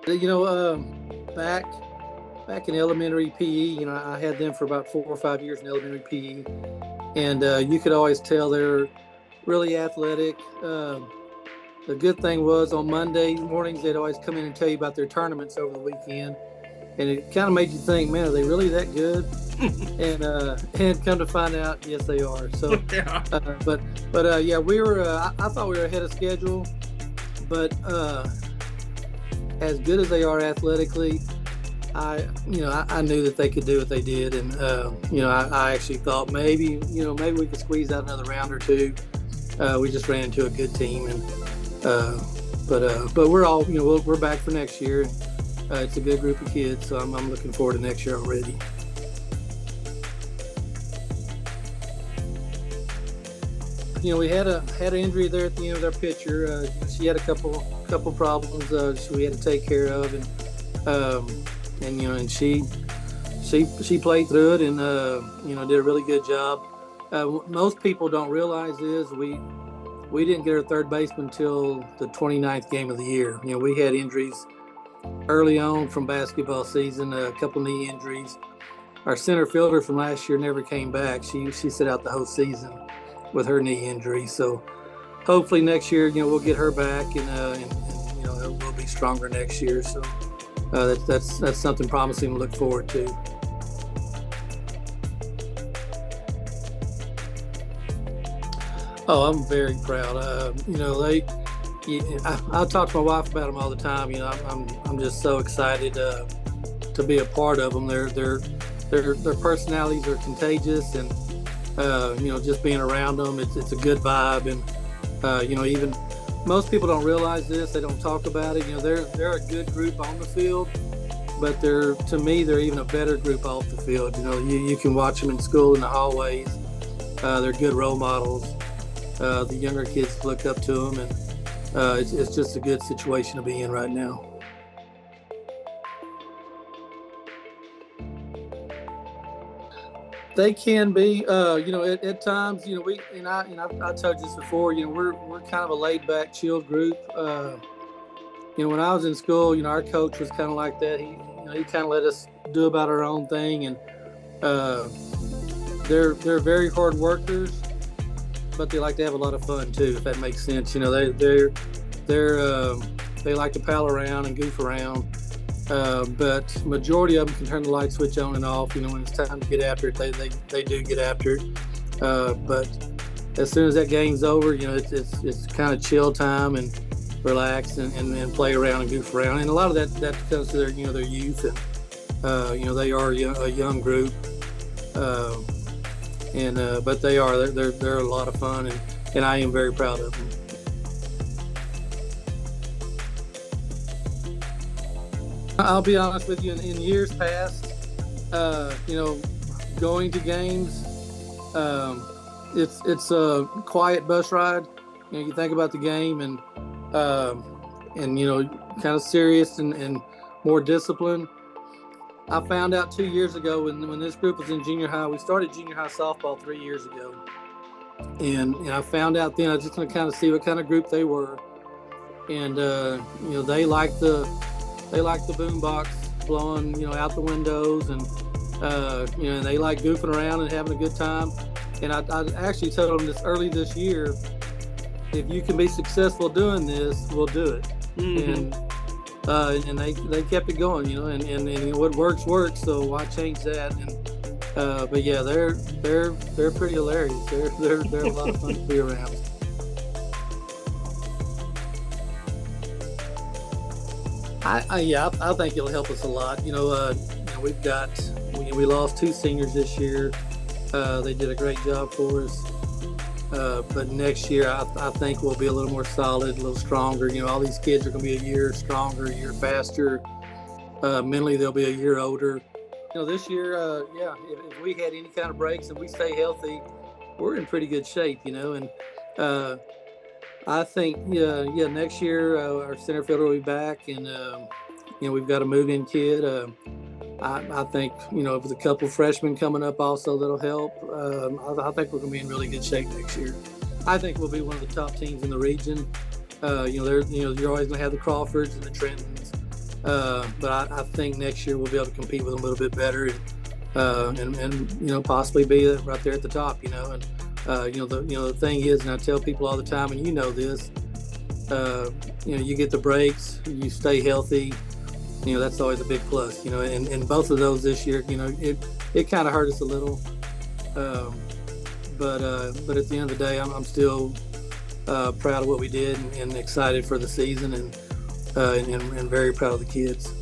You know, back back in elementary PE, I had them for about 4 or 5 years in elementary PE, and you could always tell they're really athletic. The good thing was on Monday mornings they'd always come in and tell you about their tournaments over the weekend, and it kind of made you think, man, are they really that good? And come to find out, yes, they are. So, Yeah. yeah, we were. I thought we were ahead of schedule, but as good as they are athletically, I knew that they could do what they did, and I actually thought maybe we could squeeze out another round or two. We just ran into a good team, and but we're all we're back for next year. It's a good group of kids, so I'm looking forward to next year already. We had an injury there at the end of our pitcher. She had a couple problems we had to take care of, and she played through it and did a really good job. Most people don't realize is we didn't get our third baseman until the 29th game of the year. We had injuries early on from basketball season, a couple knee injuries. Our center fielder from last year never came back. She sat out the whole season with her knee injury. So hopefully next year, we'll get her back and we'll be stronger next year. So that's something promising to look forward to. Oh, I'm very proud. I talk to my wife about them all the time. I'm just so excited to be a part of them. Their personalities are contagious, and just being around them, it's a good vibe. And even most people don't realize this; they don't talk about it. They're a good group on the field, but to me they're even a better group off the field. You can watch them in school in the hallways. They're good role models. The younger kids look up to them, and it's just a good situation to be in right now. They can be, at times, I told you this before, we're kind of a laid back, chilled group. When I was in school, our coach was kind of like that. He kind of let us do about our own thing, and they're very hard workers, but they like to have a lot of fun too, if that makes sense. They like to pal around and goof around. But majority of them can turn the light switch on and off. When it's time to get after it, they do get after it. But as soon as that game's over, it's kind of chill time and relax and play around and goof around. And a lot of that comes to their youth, and they are a young group. But they're a lot of fun, and I am very proud of them. I'll be honest with you. In years past, going to games, it's a quiet bus ride. You think about the game and kind of serious and more disciplined. I found out 2 years ago when this group was in junior high. We started junior high softball 3 years ago, and I found out then I was just going to kind of see what kind of group they were, and they like the boom box blowing out the windows, and and they like goofing around and having a good time. And I actually told them this year, if you can be successful doing this, we'll do it. Mm-hmm. And they kept it going, and what works. So why change that? And but yeah, they're pretty hilarious. They're a lot of fun to be around. I think it'll help us a lot. We lost 2 seniors this year. They did a great job for us. But next year, I think we'll be a little more solid, a little stronger. All these kids are going to be a year stronger, a year faster. Mentally, they'll be a year older. This year, if we had any kind of breaks and we stay healthy, we're in pretty good shape, And I think, next year our center fielder will be back, and we've got a move-in kid. I think with a couple of freshmen coming up also that'll help. I think we're going to be in really good shape next year. I think we'll be one of the top teams in the region. You're always going to have the Crawfords and the Trentons, But I think next year we'll be able to compete with them a little bit better, and possibly be right there at the top. And the thing is, and I tell people all the time, and this, you get the breaks, you stay healthy. That's always a big plus. And both of those this year, it kind of hurt us a little. But at the end of the day, I'm still proud of what we did and excited for the season, and very proud of the kids.